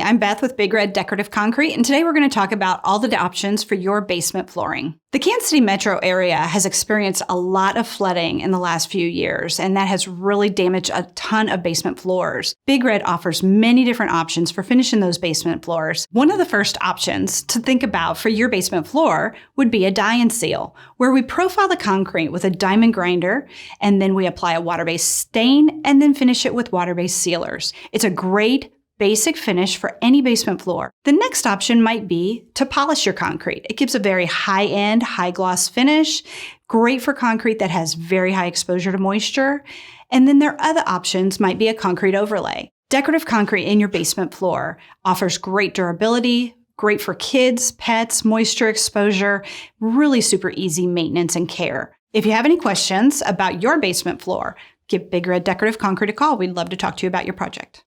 I'm Beth with Big Red Decorative Concrete, and today we're going to talk about all the options for your basement flooring. The Kansas City metro area has experienced a lot of flooding in the last few years, and that has really damaged a ton of basement floors. Big Red offers many different options for finishing those basement floors. One of the first options to think about for your basement floor would be a die and seal, where we profile the concrete with a diamond grinder, and then we apply a water-based stain, and then finish it with water-based sealers. It's a great basic finish for any basement floor. The next option might be to polish your concrete. It gives a very high-end, high-gloss finish, great for concrete that has very high exposure to moisture. And then their other options might be a concrete overlay. Decorative concrete in your basement floor offers great durability, great for kids, pets, moisture exposure, really super easy maintenance and care. If you have any questions about your basement floor, give Big Red Decorative Concrete a call. We'd love to talk to you about your project.